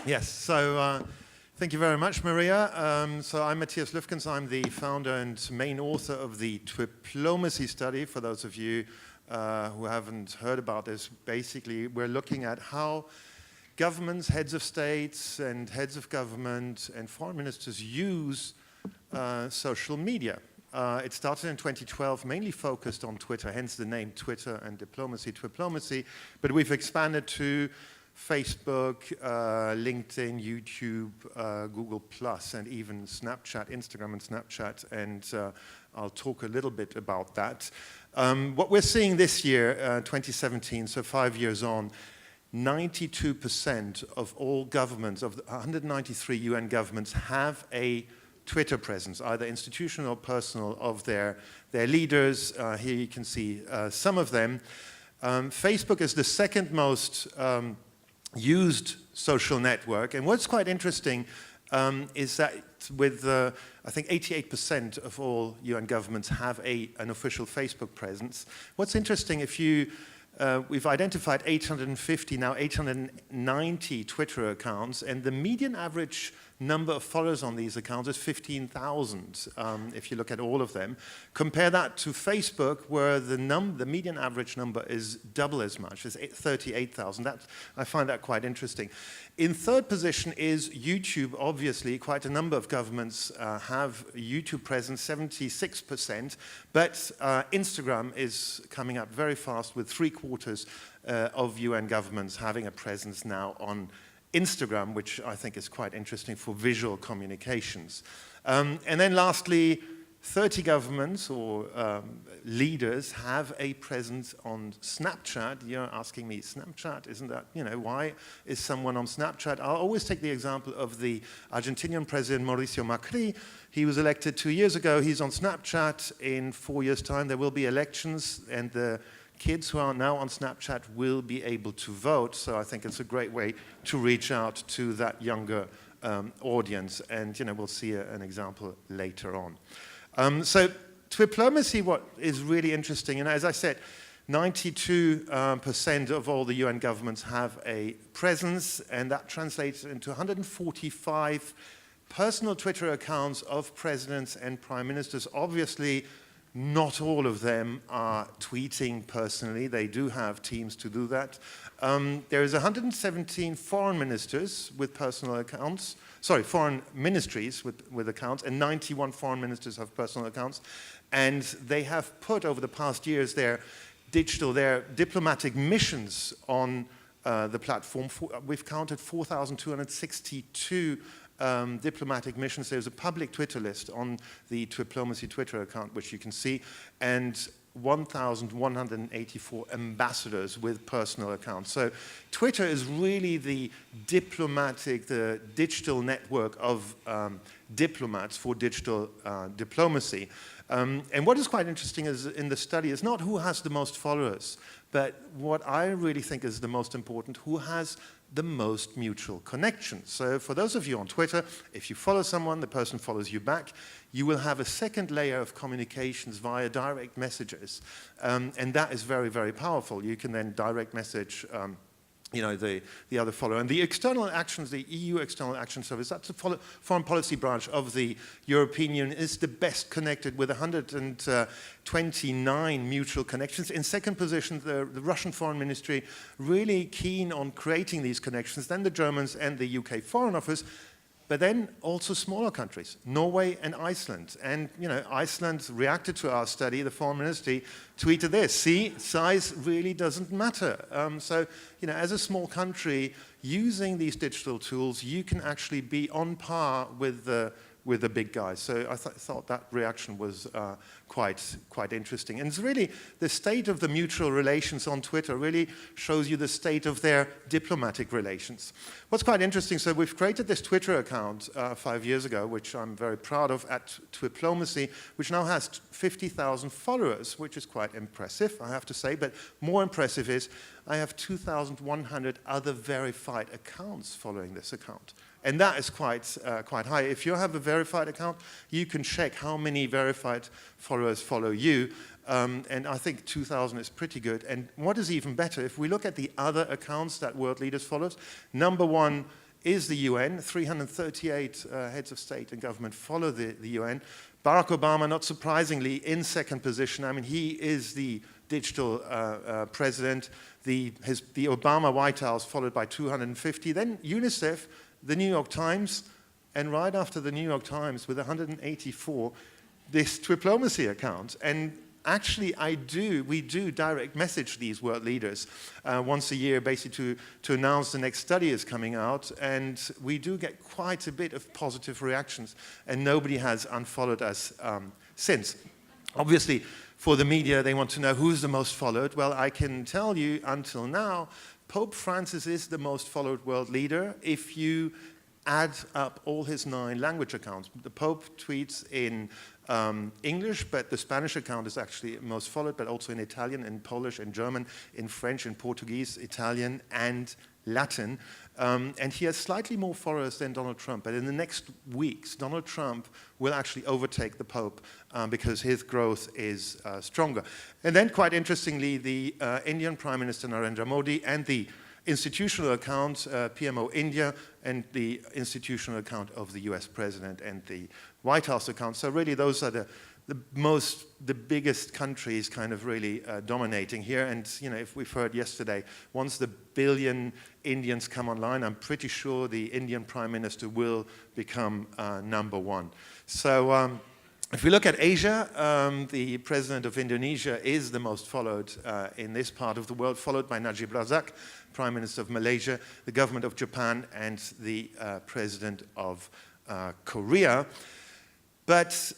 Yes, so thank you very much, Maria. So I'm Matthias Lüfkens. I'm the founder and main author of the Twiplomacy study. For those of you who haven't heard about this, basically we're looking at how governments, heads of states and heads of government and foreign ministers use social media. It started in 2012, mainly focused on Twitter, hence the name Twitter and Diplomacy, Twiplomacy, but we've expanded to Facebook, LinkedIn, YouTube, Google+, and even Snapchat, Instagram and Snapchat, and I'll talk a little bit about that. What we're seeing this year, 2017, so 5 years on, 92% of all governments, of the 193 UN governments, have a Twitter presence, either institutional or personal, of their leaders. Here you can see some of them. Facebook is the second most used social network, and what's quite interesting is that with, I think 88% of all UN governments have an official Facebook presence. What's interesting, if you, we've identified 850, now 890 Twitter accounts, and the median average number of followers on these accounts is 15,000, if you look at all of them. Compare that to Facebook, where the median average number is double as much, it's 38,000. I find that quite interesting. In third position is YouTube. Obviously, quite a number of governments have YouTube presence, 76%, but Instagram is coming up very fast, with 3/4 of UN governments having a presence now on Instagram, which I think is quite interesting for visual communications. And then lastly, 30 governments or leaders have a presence on Snapchat. You're asking me, Snapchat, isn't that, why is someone on Snapchat? I'll always take the example of the Argentinian president, Mauricio Macri. He was elected 2 years ago. He's on Snapchat. In 4 years' time, there will be elections, and the kids who are now on Snapchat will be able to vote, so I think it's a great way to reach out to that younger audience, and we'll see an example later on. So Twiplomacy, what is really interesting, and as I said, 92% of all the UN governments have a presence, and that translates into 145 personal Twitter accounts of presidents and prime ministers. Obviously, not all of them are tweeting personally. They do have teams to do that. There is 117 foreign ministers with personal accounts, foreign ministries with accounts, and 91 foreign ministers have personal accounts. And they have put, over the past years, their diplomatic missions on the platform. We've counted 4,262 diplomatic missions. There's a public Twitter list on the Twiplomacy Twitter account, which you can see, and 1,184 ambassadors with personal accounts. So Twitter is really the digital network of diplomats for digital diplomacy. And what is quite interesting is in the study is not who has the most followers, but what I really think is the most important, who has the most mutual connections. So for those of you on Twitter, if you follow someone, the person follows you back, you will have a second layer of communications via direct messages. And that is very, very powerful. You can then direct message the other follower. And the external actions, the EU External Action Service, that's the foreign policy branch of the European Union, is the best connected with 129 mutual connections. In second position, the Russian Foreign Ministry, really keen on creating these connections, then the Germans and the UK Foreign Office, but then also smaller countries, Norway and Iceland. And Iceland reacted to our study. The Foreign Ministry tweeted this: see, size really doesn't matter. So as a small country, using these digital tools, you can actually be on par with the big guys. So I thought that reaction was quite interesting. And it's really the state of the mutual relations on Twitter really shows you the state of their diplomatic relations. What's quite interesting, so we've created this Twitter account 5 years ago, which I'm very proud of, at Twiplomacy, which now has 50,000 followers, which is quite impressive, I have to say. But more impressive is I have 2,100 other verified accounts following this account. And that is quite high. If you have a verified account, you can check how many verified followers follow you. And I think 2,000 is pretty good. And what is even better, if we look at the other accounts that world leaders follow, number one is the UN. 338 heads of state and government follow the UN. Barack Obama, not surprisingly, in second position. I mean, he is the digital president. The Obama White House followed by 250. Then UNICEF, the New York Times, and right after the New York Times with 184, this Twiplomacy account. And actually, we do direct message these world leaders once a year, basically to announce the next study is coming out, and we do get quite a bit of positive reactions, and nobody has unfollowed us since. Obviously, for the media, they want to know who's the most followed. Well, I can tell you, until now, Pope Francis is the most followed world leader if you add up all his 9 language accounts. The Pope tweets in English, but the Spanish account is actually most followed, but also in Italian, in Polish, in German, in French, in Portuguese, Italian, and Latin. And he has slightly more followers than Donald Trump. But in the next weeks, Donald Trump will actually overtake the Pope because his growth is stronger. And then, quite interestingly, the Indian Prime Minister Narendra Modi and the institutional account, PMO India, and the institutional account of the US President and the White House account. So really those are the biggest countries kind of really dominating here. And if we've heard yesterday, once the billion Indians come online, I'm pretty sure the Indian Prime Minister will become #1. So if we look at Asia, the president of Indonesia is the most followed in this part of the world, followed by Najib Razak, Prime Minister of Malaysia, the government of Japan, and the president of Korea. But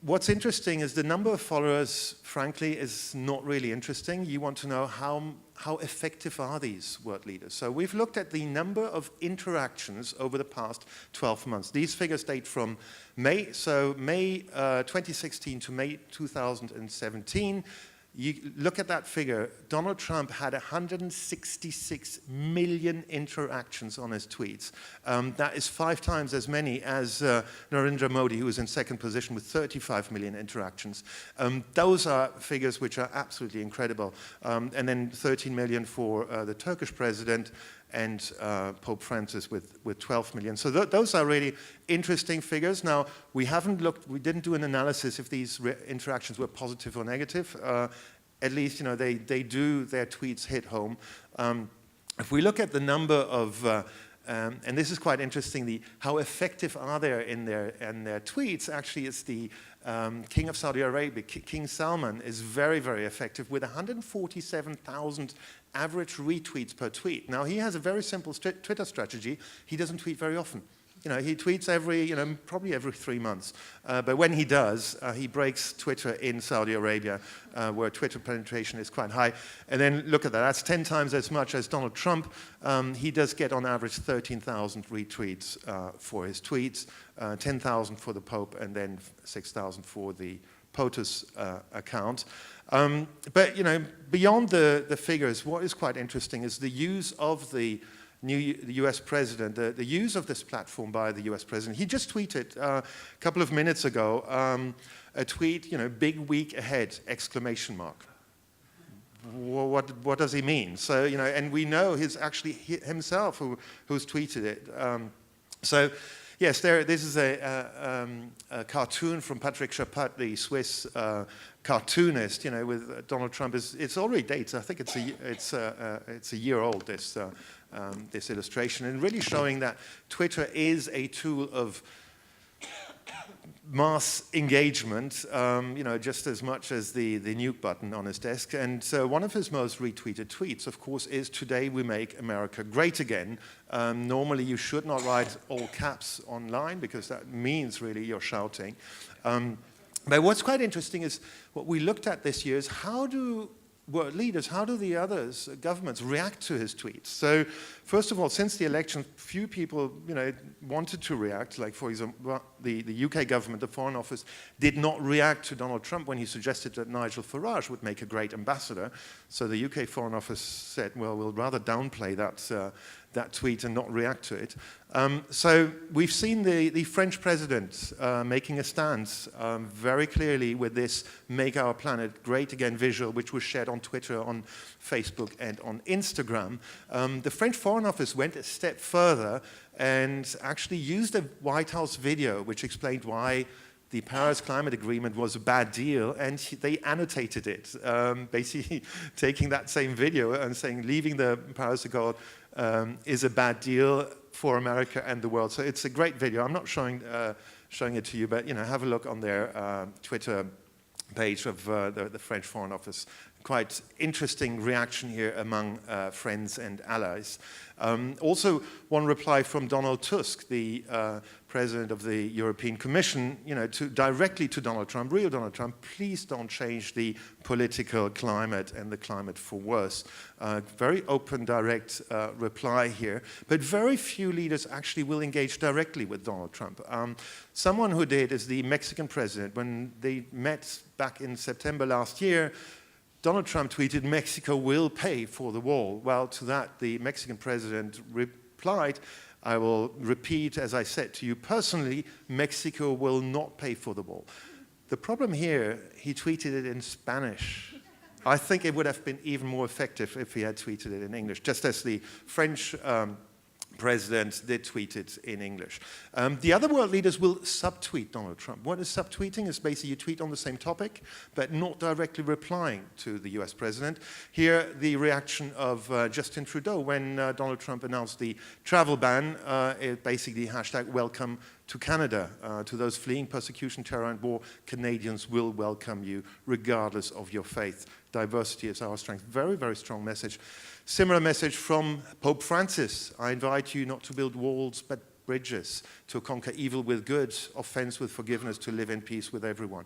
what's interesting is the number of followers, frankly, is not really interesting. You want to know how effective are these world leaders. So we've looked at the number of interactions over the past 12 months. These figures date from May 2016 to May 2017. You look at that figure, Donald Trump had 166 million interactions on his tweets. That is 5 times as many as Narendra Modi, who is in second position with 35 million interactions. Those are figures which are absolutely incredible. And then 13 million for the Turkish president, and Pope Francis with 12 million. So those are really interesting figures. Now, we didn't do an analysis if these interactions were positive or negative. At least, their tweets hit home. If we look at the number of, and this is quite interesting, how effective are they in their tweets, actually it's the King of Saudi Arabia, King Salman, is very, very effective with 147,000 average retweets per tweet. Now, he has a very simple Twitter strategy. He doesn't tweet very often. He tweets probably every 3 months. But when he does, he breaks Twitter in Saudi Arabia, where Twitter penetration is quite high. And then look at that. That's 10 times as much as Donald Trump. He does get on average 13,000 retweets for his tweets, 10,000 for the Pope, and then 6,000 for the POTUS account. But beyond the figures, what is quite interesting is the use of the US president, the use of this platform by the US president. He just tweeted a couple of minutes ago a tweet, big week ahead, exclamation mark. What does he mean? So, and we know he's actually himself who's tweeted it. So, yes, this is a cartoon from Patrick Chapat, the Swiss cartoonist. With Donald Trump. It's already dates. I think it's a year old. This illustration, and really showing that Twitter is a tool of mass engagement, just as much as the nuke button on his desk. And one of his most retweeted tweets, of course, is "Today we make America great again." Normally, you should not write all caps online because that means really you're shouting. But what's quite interesting is what we looked at this year is how do world leaders, how do the others, governments, react to his tweets? So, first of all, since the election, few people, wanted to react. Like, for example, the UK government, the Foreign Office, did not react to Donald Trump when he suggested that Nigel Farage would make a great ambassador. So the UK Foreign Office said, well, we'll rather downplay that tweet and not react to it. So we've seen the French president making a stance very clearly with this Make Our Planet Great Again visual, which was shared on Twitter, on Facebook, and on Instagram. The French Foreign Office went a step further and actually used a White House video which explained why the Paris Climate Agreement was a bad deal, and they annotated it, basically taking that same video and saying leaving the Paris Accord is a bad deal for America and the world. So it's a great video. I'm not showing it to you, but have a look on their Twitter page of the French Foreign Office. Quite interesting reaction here among friends and allies. Also, one reply from Donald Tusk, the president of the European Commission, directly to Donald Trump, real Donald Trump, please don't change the political climate and the climate for worse. Very open, direct reply here. But very few leaders actually will engage directly with Donald Trump. Someone who did is the Mexican president. When they met back in September last year, Donald Trump tweeted, "Mexico will pay for the wall." Well, to that, the Mexican president replied, "I will repeat, as I said to you personally, Mexico will not pay for the wall." The problem here, he tweeted it in Spanish. I think it would have been even more effective if he had tweeted it in English, just as the French president did tweet it in English. The other world leaders will subtweet Donald Trump. What is subtweeting? Is basically you tweet on the same topic, but not directly replying to the US president. Here, the reaction of Justin Trudeau when Donald Trump announced the travel ban, basically hashtag welcome to Canada. To those fleeing persecution, terror, and war, Canadians will welcome you regardless of your faith. Diversity is our strength. Very, very strong message. Similar message from Pope Francis. I invite you not to build walls, but bridges, to conquer evil with good, offense with forgiveness, to live in peace with everyone.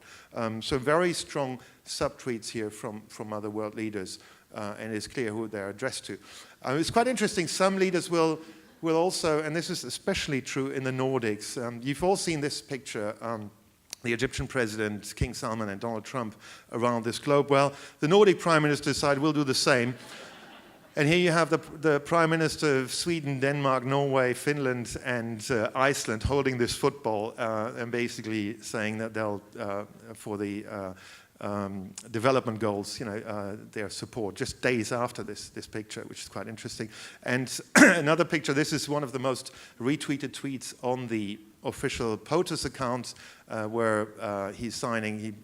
So very strong subtweets here from other world leaders, and it's clear who they're addressed to. It's quite interesting. Some leaders will also, and this is especially true in the Nordics, you've all seen this picture, the Egyptian president, King Salman, and Donald Trump around this globe. Well, the Nordic prime minister decided we'll do the same. And here you have the Prime Minister of Sweden, Denmark, Norway, Finland, and Iceland holding this football and basically saying that they'll, for the development goals, their support, just days after this picture, which is quite interesting. And another picture, this is one of the most retweeted tweets on the official POTUS account where he's signing,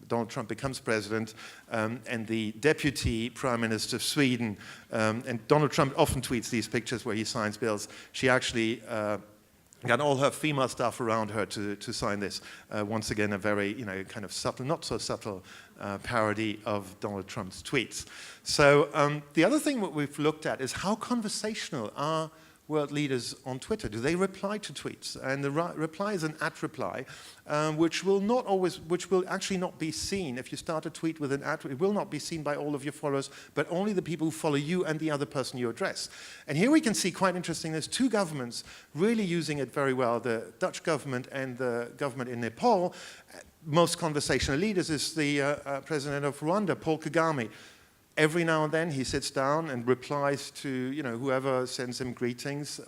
Donald Trump becomes president, and the deputy prime minister of Sweden, and Donald Trump often tweets these pictures where he signs bills. She actually got all her female staff around her to sign this. Once again, a very, kind of subtle, not so subtle parody of Donald Trump's tweets. So the other thing that we've looked at is how conversational are world leaders on Twitter. Do they reply to tweets? And the reply is an @reply, which will actually not be seen. If you start a tweet with an @ it will not be seen by all of your followers, but only the people who follow you and the other person you address. And here we can see, quite interesting, there's two governments really using it very well, the Dutch government and the government in Nepal. Most conversational leaders is the president of Rwanda, Paul Kagame. Every now and then he sits down and replies to whoever sends him greetings.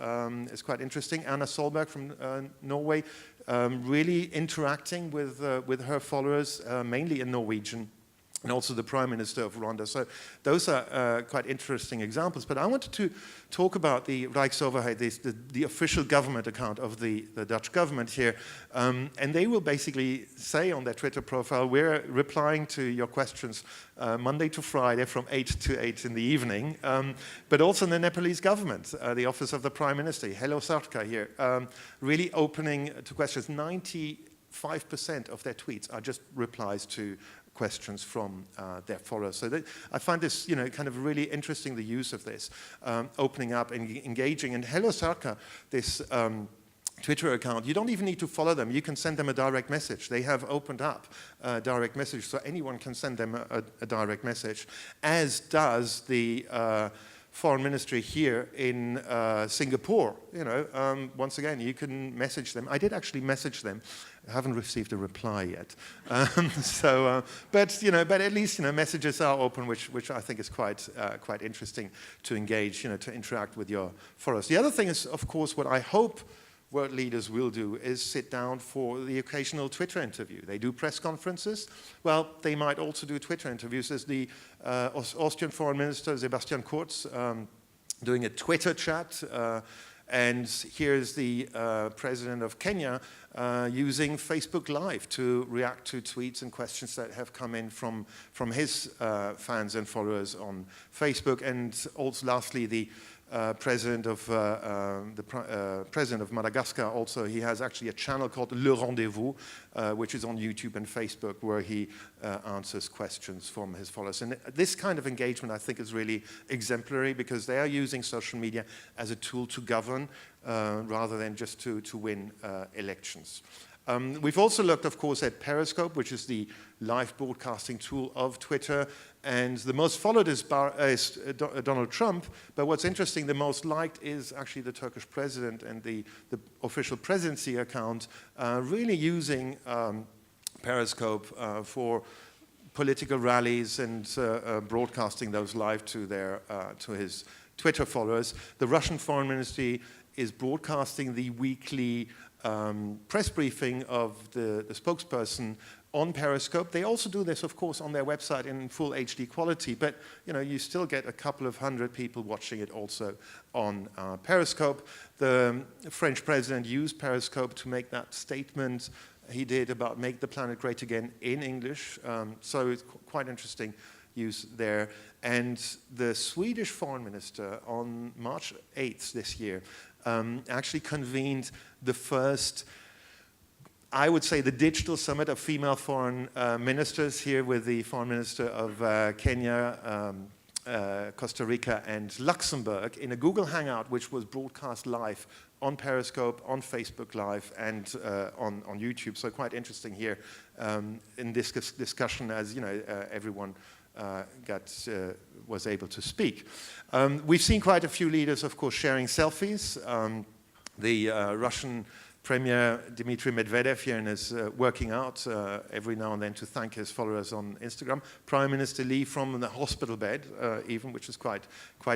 It's quite interesting. Anna Solberg from Norway, really interacting with her followers, mainly in Norwegian, and also the Prime Minister of Rwanda. So those are quite interesting examples. But I wanted to talk about the Rijksoverheid, the official government account of the Dutch government here. And they will basically say on their Twitter profile, we're replying to your questions Monday to Friday from 8 to 8 in the evening. But also in the Nepalese government, the office of the Prime Minister, Hello Sarkar here, really opening to questions. 95% of their tweets are just replies to questions from their followers. So I find this, kind of really interesting, the use of this, opening up and engaging. And Hello Sarkar, this Twitter account, you don't even need to follow them. You can send them a direct message. They have opened up a direct message, so anyone can send them a direct message, as does the foreign ministry here in Singapore. You know, once again, you can message them. I did actually message them. I haven't received a reply yet. But at least messages are open, which I think is quite interesting to engage, to interact with your followers. The other thing is, of course, what I hope world leaders will do is sit down for the occasional Twitter interview. They do press conferences. Well, they might also do Twitter interviews. There's the Austrian Foreign Minister, Sebastian Kurz, doing a Twitter chat. And here's the president of Kenya using Facebook Live to react to tweets and questions that have come in from his fans and followers on Facebook. And also, lastly, the president of Madagascar. Also, he has actually a channel called Le Rendezvous, which is on YouTube and Facebook, where he answers questions from his followers. And this kind of engagement, I think, is really exemplary because they are using social media as a tool to govern rather than just to win elections. We've also looked, of course, at Periscope, which is the live broadcasting tool of Twitter. And the most followed is Donald Trump. But what's interesting, the most liked is actually the Turkish president and the official presidency account really using Periscope for political rallies and broadcasting those live to his Twitter followers. The Russian Foreign Ministry is broadcasting the weekly press briefing of the spokesperson on Periscope. They also do this, of course, on their website in full HD quality, but you still get a couple of hundred people watching it also on Periscope. The French president used Periscope to make that statement he did about make the planet great again in English, so it's quite interesting use there. And the Swedish foreign minister on March 8th this year actually convened the first, I would say, the digital summit of female foreign ministers here with the foreign minister of Kenya, Costa Rica, and Luxembourg in a Google Hangout, which was broadcast live on Periscope, on Facebook Live, and on YouTube. So quite interesting here in this discussion, as everyone was able to speak. We've seen quite a few leaders, of course, sharing selfies. The Russian Premier Dmitry Medvedev here is working out every now and then to thank his followers on Instagram. Prime Minister Lee from the hospital bed, even, which is quite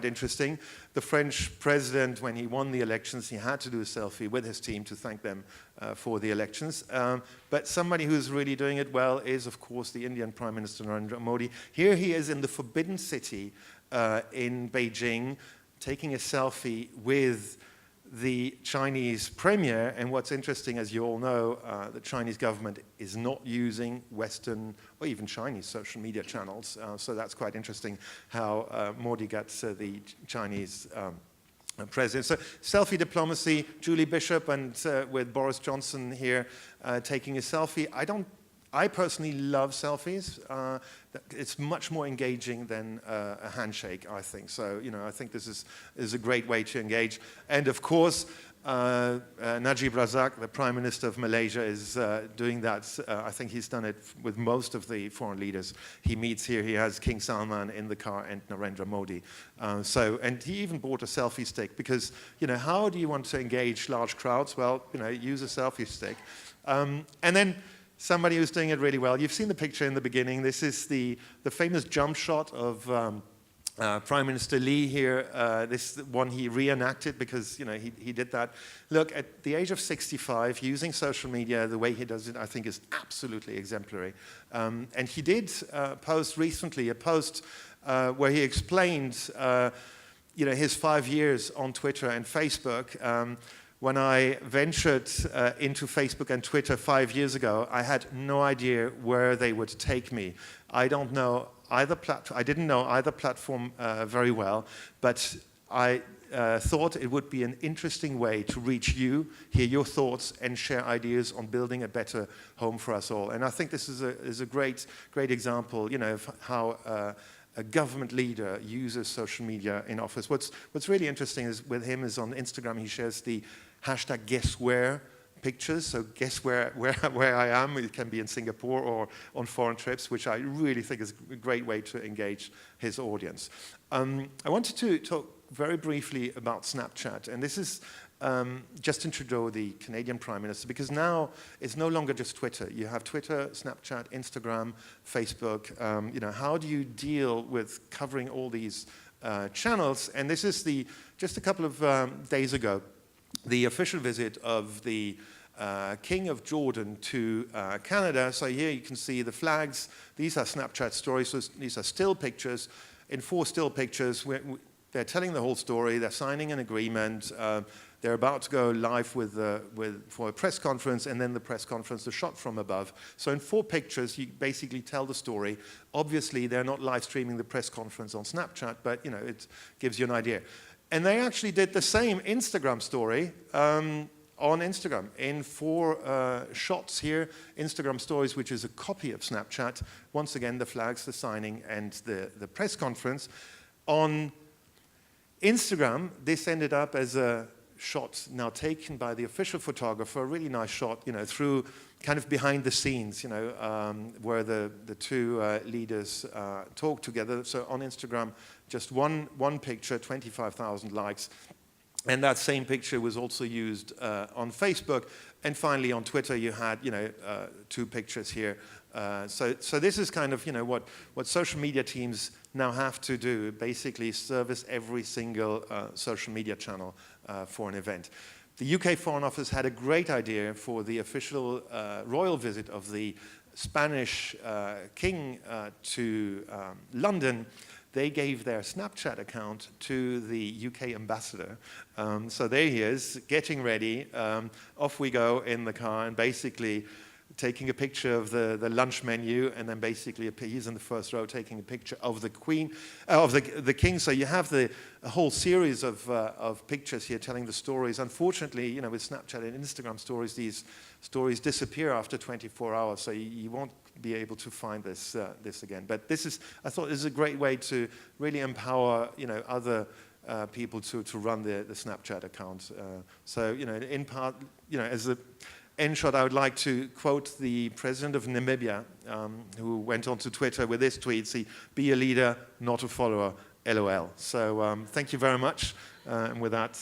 interesting. The French president, when he won the elections, he had to do a selfie with his team to thank them for the elections. But somebody who's really doing it well is, of course, the Indian Prime Minister Narendra Modi. Here he is in the Forbidden City in Beijing, taking a selfie with the Chinese premier. And what's interesting, as you all know, the Chinese government is not using Western or even Chinese social media channels. So that's quite interesting how Modi gets the Chinese president. So selfie diplomacy, Julie Bishop and with Boris Johnson here taking a selfie. I personally love selfies. It's much more engaging than a handshake, I think. So, I think this is a great way to engage. And of course, Najib Razak, the Prime Minister of Malaysia, is doing that. I think he's done it with most of the foreign leaders he meets here. He has King Salman in the car and Narendra Modi. And he even bought a selfie stick because, how do you want to engage large crowds? Well, use a selfie stick. And then somebody who's doing it really well. You've seen the picture in the beginning. This is the famous jump shot of Prime Minister Lee here. This one he reenacted because he did that. Look, at the age of 65, using social media the way he does it, I think is absolutely exemplary. And he did post recently a post where he explained his 5 years on Twitter and Facebook. When I ventured into Facebook and Twitter 5 years ago, I had no idea where they would take me. I didn't know either platform very well, but I thought it would be an interesting way to reach you, hear your thoughts, and share ideas on building a better home for us all. And I think this is a great example, of how a government leader uses social media in office. What's really interesting is with him is on Instagram he shares the hashtag guess where pictures, so guess where I am. It can be in Singapore or on foreign trips, which I really think is a great way to engage his audience. I wanted to talk very briefly about Snapchat. And this is Justin Trudeau, the Canadian Prime Minister, because now it's no longer just Twitter. You have Twitter, Snapchat, Instagram, Facebook. You know, how do you deal with covering all these channels? And this is just a couple of days ago, the official visit of the King of Jordan to Canada. So here you can see the flags. These are Snapchat stories. So these are still pictures. In 4 still pictures, they're telling the whole story. They're signing an agreement. They're about to go live for a press conference, and then the press conference, the shot from above. So in 4 pictures, you basically tell the story. Obviously, they're not live streaming the press conference on Snapchat, but you know, it gives you an idea. And they actually did the same Instagram story on Instagram in 4 shots here. Instagram stories, which is a copy of Snapchat. Once again, the flags, the signing, and the press conference. On Instagram, this ended up as a shot now taken by the official photographer, a really nice shot, you know, through kind of behind the scenes, you know, where the 2 leaders talk together. So on Instagram, just one picture, 25,000 likes. And that same picture was also used on Facebook. And finally, on Twitter, you had, you know, 2 pictures here. So this is kind of, you know, what social media teams now have to do, basically service every single social media channel for an event. The UK Foreign Office had a great idea for the official royal visit of the Spanish king to London. They gave their Snapchat account to the UK ambassador. So there he is, getting ready. Off we go in the car, and basically taking a picture of the lunch menu, and then basically he's in the first row taking a picture of the Queen, of the King. So you have a whole series of pictures here telling the stories. Unfortunately, you know, with Snapchat and Instagram stories, these stories disappear after 24 hours, so you won't be able to find this again. But I thought this is a great way to really empower, you know, other people to run the Snapchat account. So, you know, in part, you know, as a end shot, I would like to quote the president of Namibia, who went onto Twitter with this tweet: "Be a leader, not a follower, LOL." So thank you very much. And with that,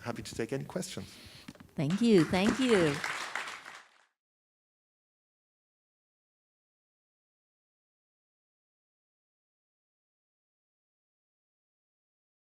happy to take any questions. Thank you. Thank you.